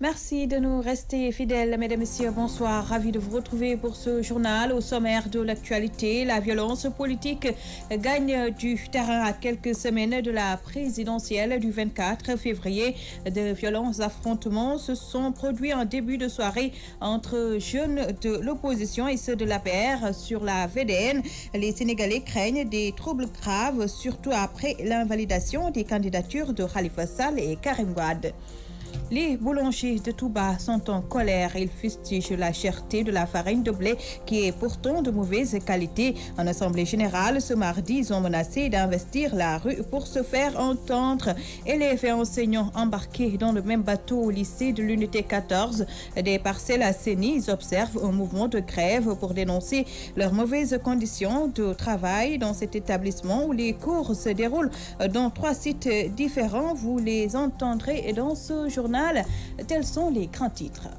Merci de nous rester fidèles, mesdames et messieurs. Bonsoir, ravi de vous retrouver pour ce journal. Au sommaire de l'actualité, la violence politique gagne du terrain à quelques semaines de la présidentielle du 24 février. De violents affrontements se sont produits en début de soirée entre jeunes de l'opposition et ceux de l'APR sur la VDN. Les Sénégalais craignent des troubles graves, surtout après l'invalidation des candidatures de Khalifa Sall et Karim Wade. Les boulangers de Touba sont en colère. Ils fustigent la cherté de la farine de blé qui est pourtant de mauvaise qualité. En assemblée générale, ce mardi, ils ont menacé d'investir la rue pour se faire entendre. Élèves et enseignants embarqués dans le même bateau au lycée de l'unité 14 des Parcelles Assainies, ils observent un mouvement de grève pour dénoncer leurs mauvaises conditions de travail dans cet établissement où les cours se déroulent dans 3 sites différents. Vous les entendrez dans ce journal. Tels sont les grands titres.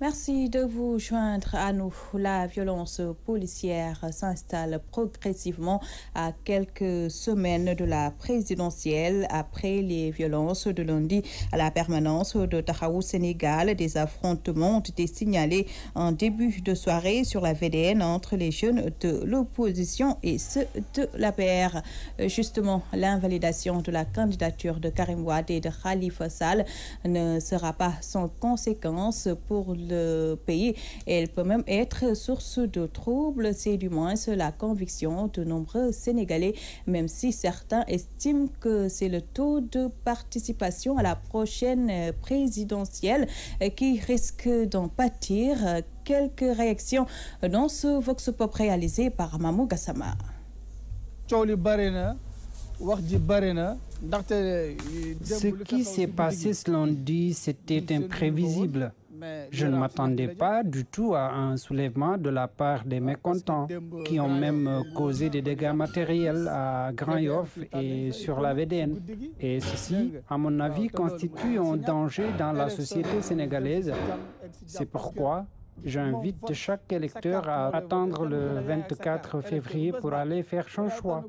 Merci de vous joindre à nous. La violence policière s'installe progressivement à quelques semaines de la présidentielle. Après les violences de lundi à la permanence de Tahaou Sénégal, des affrontements ont été signalés en début de soirée sur la VDN entre les jeunes de l'opposition et ceux de l'APR. Justement, l'invalidation de la candidature de Karim Wade et de Khalifa Sall ne sera pas sans conséquence pour le pays. Elle peut même être source de troubles, c'est du moins la conviction de nombreux Sénégalais, même si certains estiment que c'est le taux de participation à la prochaine présidentielle qui risque d'en pâtir. Quelques réactions dans ce Vox Pop réalisé par Mamou Gassama. Ce qui s'est passé ce lundi, c'était imprévisible. Je ne m'attendais pas du tout à un soulèvement de la part des mécontents, qui ont même causé des dégâts matériels à Grand Yoff et sur la VDN. Et ceci, à mon avis, constitue un danger dans la société sénégalaise. C'est pourquoi j'invite chaque électeur à attendre le 24 février pour aller faire son choix.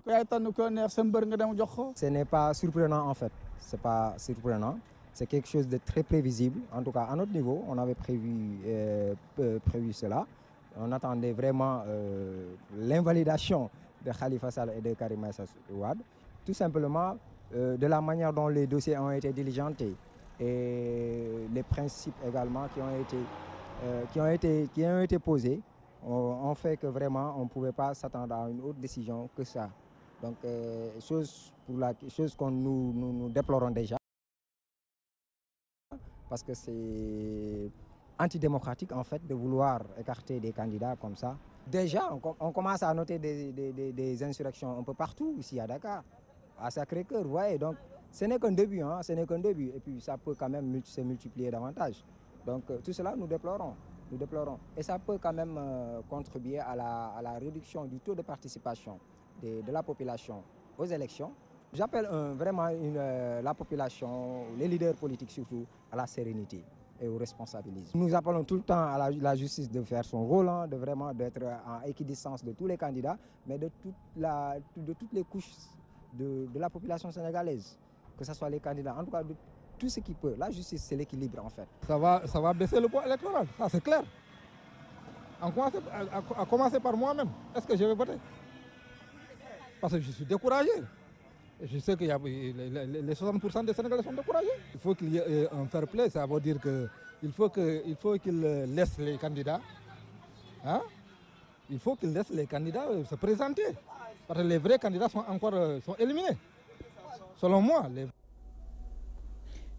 Ce n'est pas surprenant en fait. Ce n'est pas surprenant. C'est quelque chose de très prévisible. En tout cas, à notre niveau, on avait prévu cela. On attendait vraiment l'invalidation de Khalifa Sall et de Karim Wade. Tout simplement, de la manière dont les dossiers ont été diligentés et les principes également qui ont été posés ont fait que vraiment on ne pouvait pas s'attendre à une autre décision que ça. Donc, chose que nous déplorons déjà. Parce que c'est antidémocratique en fait de vouloir écarter des candidats comme ça. Déjà, on commence à noter des insurrections un peu partout ici à Dakar, à Sacré-Cœur, vous voyez. Donc, ce n'est qu'un début, ce n'est qu'un début. Et puis, ça peut quand même se multiplier davantage. Donc, tout cela, nous déplorons. Et ça peut quand même contribuer à la réduction du taux de participation de la population aux élections. J'appelle vraiment la population, les leaders politiques surtout, à la sérénité et au responsabilisme. Nous appelons tout le temps à la justice de faire son rôle, de vraiment d'être en équidistance de tous les candidats, mais de toutes les couches de la population sénégalaise, que ce soit les candidats, en tout cas de tout ce qui peut. La justice, c'est l'équilibre en fait. Ça va baisser le poids électoral, ça c'est clair. À commencer par moi-même, est-ce que je vais voter? Parce que je suis découragé. Je sais que les 60% des Sénégalais sont découragés. Il faut qu'il y ait un fair play, ça veut dire qu'il faut qu'ils laissent les candidats. Il faut qu'ils laissent les candidats se présenter. Parce que les vrais candidats sont éliminés. Selon moi.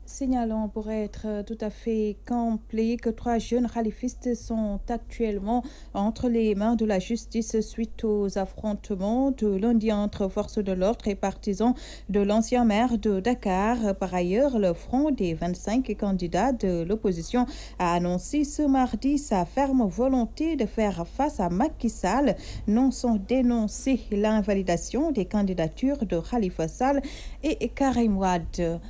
Signalons pour être tout à fait complet que 3 jeunes khalifistes sont actuellement entre les mains de la justice suite aux affrontements de lundi entre forces de l'ordre et partisans de l'ancien maire de Dakar. Par ailleurs, le Front des 25 candidats de l'opposition a annoncé ce mardi sa ferme volonté de faire face à Macky Sall, non sans dénoncer l'invalidation des candidatures de Khalifa Sall et Karim Wade.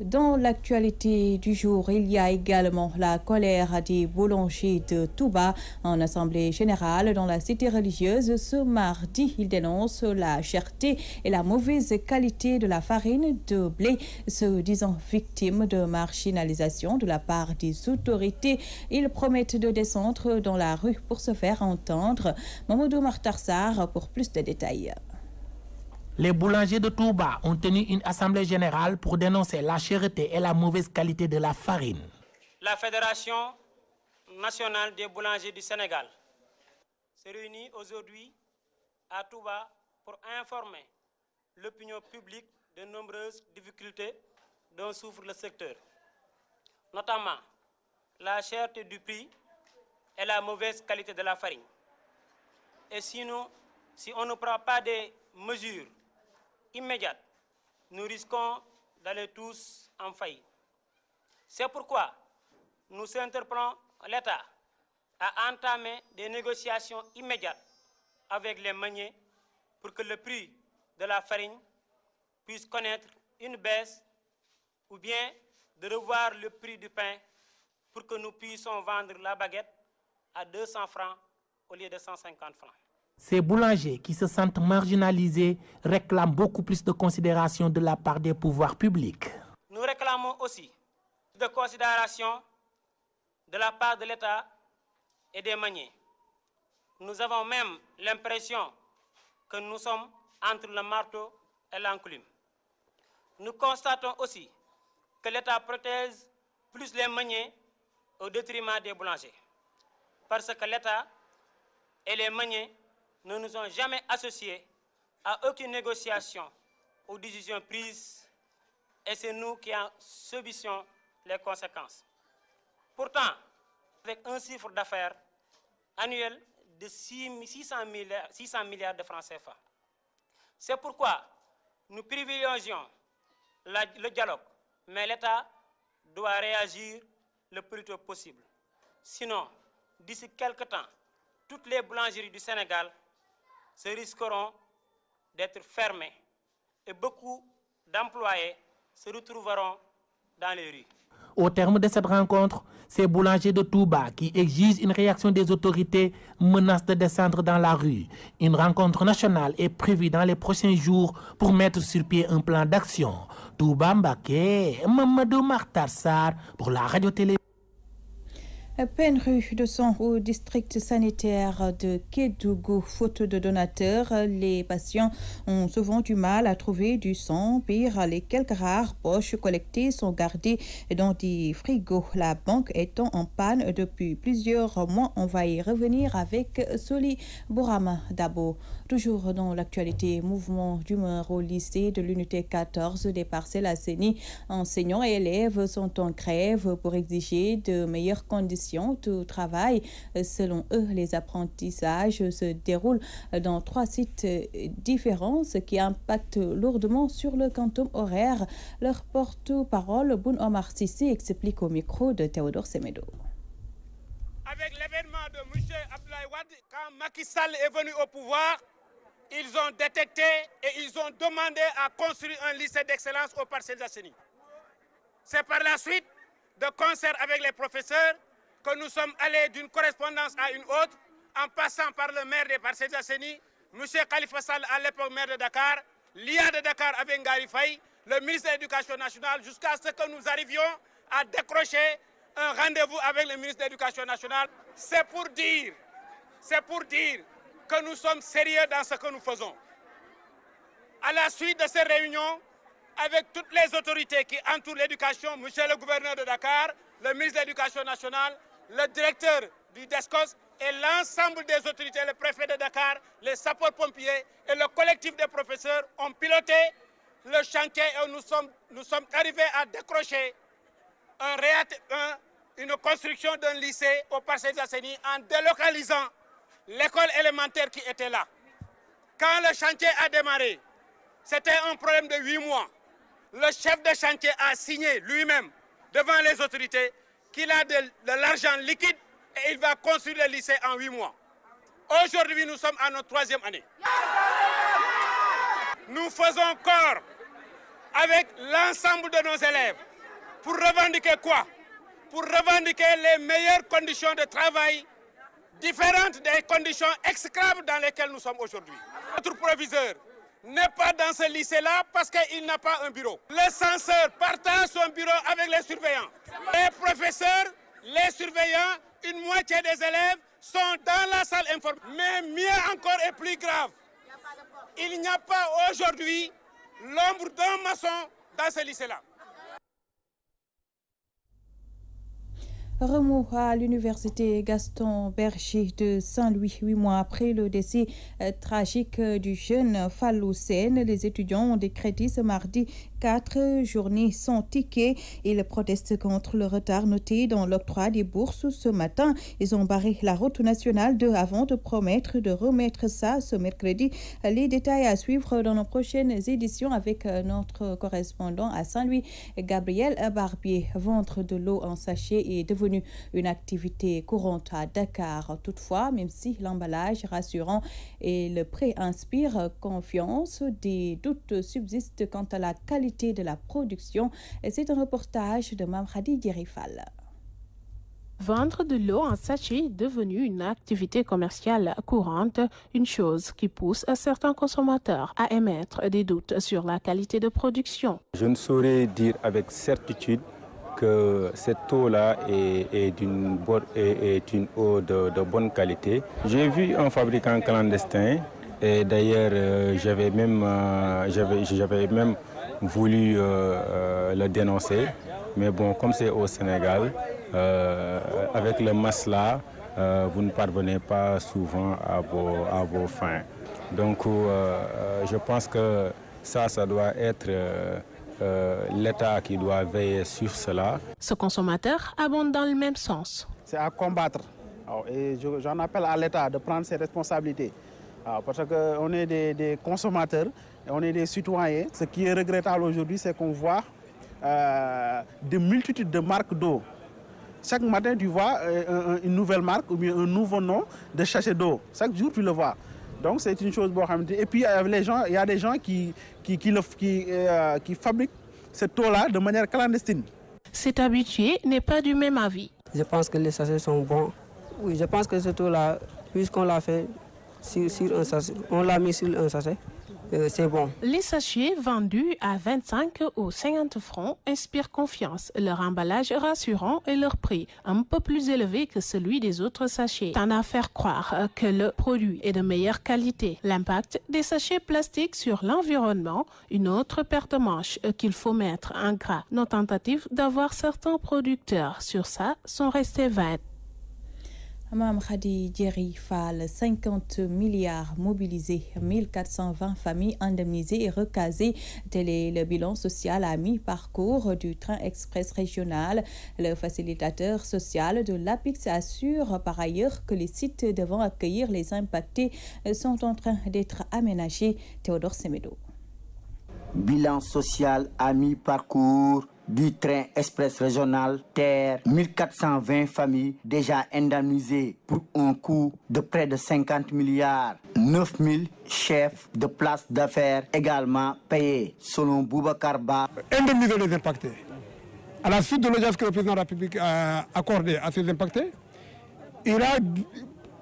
Dans l'actualité du jour, il y a également la colère des boulangers de Touba en assemblée générale dans la cité religieuse. Ce mardi, ils dénoncent la cherté et la mauvaise qualité de la farine de blé, se disant victimes de marginalisation de la part des autorités. Ils promettent de descendre dans la rue pour se faire entendre. Mamadou Martarsar pour plus de détails. Les boulangers de Touba ont tenu une assemblée générale pour dénoncer la cherté et la mauvaise qualité de la farine. La Fédération nationale des boulangers du Sénégal se réunit aujourd'hui à Touba pour informer l'opinion publique de nombreuses difficultés dont souffre le secteur, notamment la cherté du prix et la mauvaise qualité de la farine. Et sinon, si on ne prend pas des mesures immédiate, nous risquons d'aller tous en faillite. C'est pourquoi nous interpellons l'État à entamer des négociations immédiates avec les meuniers pour que le prix de la farine puisse connaître une baisse ou bien de revoir le prix du pain pour que nous puissions vendre la baguette à 200 francs au lieu de 150 francs. Ces boulangers qui se sentent marginalisés réclament beaucoup plus de considération de la part des pouvoirs publics. Nous réclamons aussi de considération de la part de l'État et des meuniers. Nous avons même l'impression que nous sommes entre le marteau et l'enclume. Nous constatons aussi que l'État protège plus les meuniers au détriment des boulangers. Parce que l'État et les meuniers ne nous ont jamais associés à aucune négociation ou décision prise et c'est nous qui en subissons les conséquences. Pourtant, avec un chiffre d'affaires annuel de 600 milliards de francs CFA. C'est pourquoi nous privilégions le dialogue, mais l'État doit réagir le plus tôt possible. Sinon, d'ici quelque temps, toutes les boulangeries du Sénégal se risqueront d'être fermées et beaucoup d'employés se retrouveront dans les rues. Au terme de cette rencontre, ces boulangers de Touba qui exigent une réaction des autorités menacent de descendre dans la rue. Une rencontre nationale est prévue dans les prochains jours pour mettre sur pied un plan d'action. Touba Mbaké, Mamadou Martarsar pour la radio-télé. Pénurie de sang au district sanitaire de Kédougou. Faute de donateurs, les patients ont souvent du mal à trouver du sang. Pire, les quelques rares poches collectées sont gardées dans des frigos. La banque étant en panne depuis plusieurs mois. On va y revenir avec Soli Bourama Dabo. Toujours dans l'actualité, mouvement d'humeur au lycée de l'unité 14 des Parcelles Assainies. Enseignants et élèves sont en grève pour exiger de meilleures conditions de travail. Selon eux, les apprentissages se déroulent dans 3 sites différents, ce qui impacte lourdement sur le quantum horaire. Leur porte-parole, Boun Omar Sissi, explique au micro de Théodore Semedo. Avec l'événement de M. Abdoulaye Wade, quand Macky Sall est venu au pouvoir, ils ont détecté et ils ont demandé à construire un lycée d'excellence aux Parcelles Assainies. C'est par la suite, de concert avec les professeurs, que nous sommes allés d'une correspondance à une autre, en passant par le maire des Parcelles Assainies, M. Khalifa Sall, à l'époque maire de Dakar, l'IA de Dakar avec Ngari Faye, le ministre de l'Éducation nationale, jusqu'à ce que nous arrivions à décrocher un rendez-vous avec le ministre de l'Éducation nationale. C'est pour dire que nous sommes sérieux dans ce que nous faisons. À la suite de ces réunions, avec toutes les autorités qui entourent l'éducation, monsieur le gouverneur de Dakar, le ministre de l'Éducation nationale, le directeur du DESCOS et l'ensemble des autorités, le préfet de Dakar, les sapeurs-pompiers et le collectif des professeurs ont piloté le chantier et nous sommes arrivés à décrocher une construction d'un lycée au Parcelles Assainies en délocalisant l'école élémentaire qui était là. Quand le chantier a démarré, c'était un problème de 8 mois. Le chef de chantier a signé lui-même devant les autorités qu'il a de l'argent liquide et il va construire le lycée en 8 mois. Aujourd'hui, nous sommes à notre 3e année. Nous faisons corps avec l'ensemble de nos élèves pour revendiquer quoi? Pour revendiquer les meilleures conditions de travail, différentes des conditions exécrables dans lesquelles nous sommes aujourd'hui. Notre proviseur n'est pas dans ce lycée-là parce qu'il n'a pas un bureau. Le censeur partage son bureau avec les surveillants. Les professeurs, les surveillants, une moitié des élèves sont dans la salle informelle. Mais mieux encore et plus grave, il n'y a pas aujourd'hui l'ombre d'un maçon dans ce lycée-là. Remous à l'université Gaston Berger de Saint-Louis. 8 mois après le décès tragique du jeune Fallou Sène, les étudiants ont décrété ce mardi 4 journées sans ticket. Ils protestent contre le retard noté dans l'octroi des bourses ce matin. Ils ont barré la route nationale avant de promettre de remettre ça ce mercredi. Les détails à suivre dans nos prochaines éditions avec notre correspondant à Saint-Louis, Gabriel Barbier. Vendre de l'eau en sachet est devenu une activité courante à Dakar. Toutefois, même si l'emballage rassurant et le prix inspirent confiance, des doutes subsistent quant à la qualité de la production. C'est un reportage de Mamradi Djerifal. Vendre de l'eau en sachet est devenu une activité commerciale courante, une chose qui pousse certains consommateurs à émettre des doutes sur la qualité de production. Je ne saurais dire avec certitude que cette eau-là est une eau de bonne qualité. J'ai vu un fabricant clandestin et d'ailleurs j'avais même voulu le dénoncer. Mais bon, comme c'est au Sénégal, avec le masla, vous ne parvenez pas souvent à vos fins. Donc je pense que ça doit être l'État qui doit veiller sur cela. Ce consommateur abonde dans le même sens. C'est à combattre. Et j'en appelle à l'État de prendre ses responsabilités. Parce qu'on est des consommateurs et on est des citoyens. Ce qui est regrettable aujourd'hui, c'est qu'on voit des multitudes de marques d'eau. Chaque matin, tu vois une nouvelle marque ou bien un nouveau nom de sachet d'eau. Chaque jour, tu le vois. Donc, c'est une chose. Et puis, il y a des gens qui fabriquent cette eau-là de manière clandestine. Cet habitué n'est pas du même avis. Je pense que les sachets sont bons. Oui, je pense que cette eau-là, puisqu'on l'a fait sur un sachet, on l'a mis sur un sachet, c'est bon. Les sachets vendus à 25 ou 50 francs inspirent confiance. Leur emballage rassurant et leur prix un peu plus élevé que celui des autres sachets tend à faire croire que le produit est de meilleure qualité. L'impact des sachets plastiques sur l'environnement, une autre paire de manches qu'il faut mettre en gras. Nos tentatives d'avoir certains producteurs sur ça sont restées vaines. Mamradi Djerifal, 50 milliards mobilisés, 1420 familles indemnisées et recasées. Tel est le bilan social à mi-parcours du train express régional. Le facilitateur social de l'APIX assure par ailleurs que les sites devant accueillir les impactés sont en train d'être aménagés. Théodore Semedo. Bilan social à mi-parcours du train express régional TER, 1420 familles déjà indemnisées pour un coût de près de 50 milliards. 9000 chefs de places d'affaires également payés, selon Boubacar Ba. Indemniser les impactés. À la suite de l'audience que le président de la République a accordée à ces impactés, il a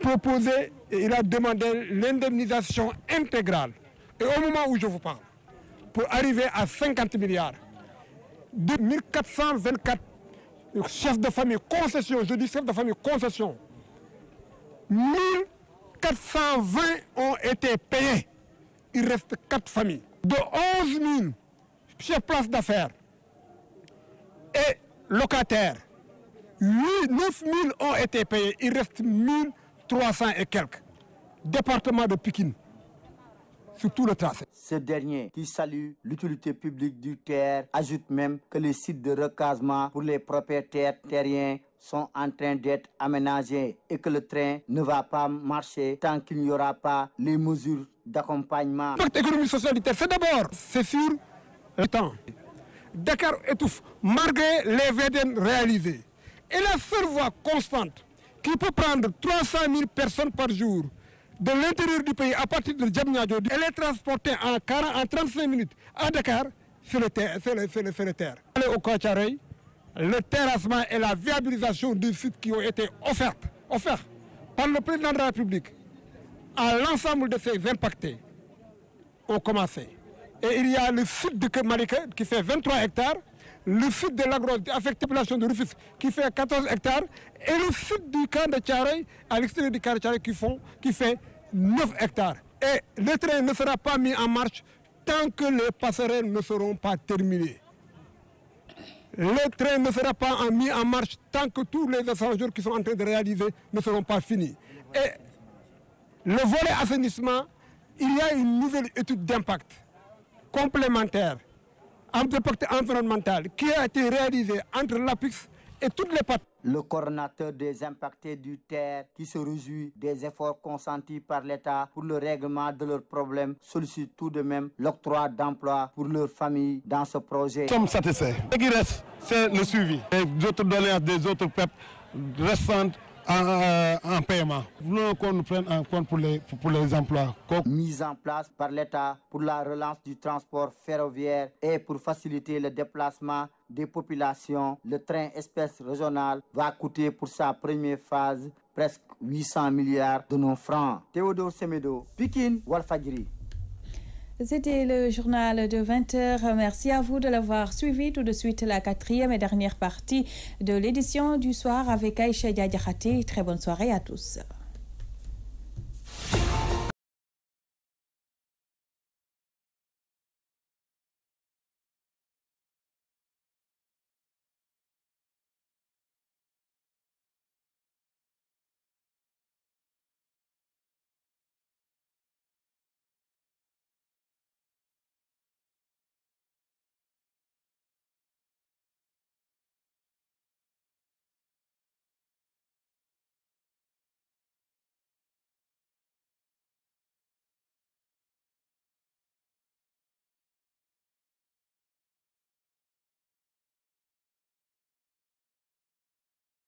proposé et il a demandé l'indemnisation intégrale. Et au moment où je vous parle, pour arriver à 50 milliards, de 1424 chefs de famille concession, je dis chefs de famille concession, 1420 ont été payés. Il reste 4 familles. De 11 000 chefs places d'affaires et locataires, 9 000 ont été payés. Il reste 1300 et quelques. Département de Pikine, sur tout le tracé. Ce dernier, qui salue l'utilité publique du TER, ajoute même que les sites de recasement pour les propriétaires terriens sont en train d'être aménagés et que le train ne va pas marcher tant qu'il n'y aura pas les mesures d'accompagnement. L'impact économique socialitaire, c'est d'abord, c'est sur le temps. Dakar étouffe malgré les VDN réalisés. Et la seule voie constante qui peut prendre 300 000 personnes par jour de l'intérieur du pays à partir de Diamniadio et les transporter en 35 minutes à Dakar, c'est le terre. Allez au Kotiarey, le terrassement et la viabilisation des sites qui ont été offerts par le président de la République à l'ensemble de ces impactés ont commencé. Et il y a le site de Kemalika qui fait 23 hectares, le site de l'agro-affecté population de Rufisque qui fait 14 hectares et le site du camp de Thiaroye à l'extérieur du camp de Thiaroye qui fait 9 hectares. Et le train ne sera pas mis en marche tant que les passerelles ne seront pas terminées. Le train ne sera pas mis en marche tant que tous les échangeurs qui sont en train de réaliser ne seront pas finis. Et le volet assainissement, il y a une nouvelle étude d'impact complémentaire d'impact environnemental qui a été réalisée entre l'APIX et toutes les parties. Le coordonnateur des impactés du TER, qui se réjouit des efforts consentis par l'État pour le règlement de leurs problèmes, sollicite tout de même l'octroi d'emploi pour leurs familles dans ce projet. Nous sommes satisfaits. Ce qui reste, c'est le suivi. Les autres doléances des autres peuples restantes en paiement. Nous voulons qu'on nous prenne en compte pour les emplois. Mise en place par l'État pour la relance du transport ferroviaire et pour faciliter le déplacement des populations, le train express régional va coûter pour sa première phase presque 800 milliards de nos francs. Théodore Semedo, Pikine, Walfadjri. C'était le journal de 20h. Merci à vous de l'avoir suivi. Tout de suite, la 4e et dernière partie de l'édition du soir avec Aïcha Diadjarate. Très bonne soirée à tous.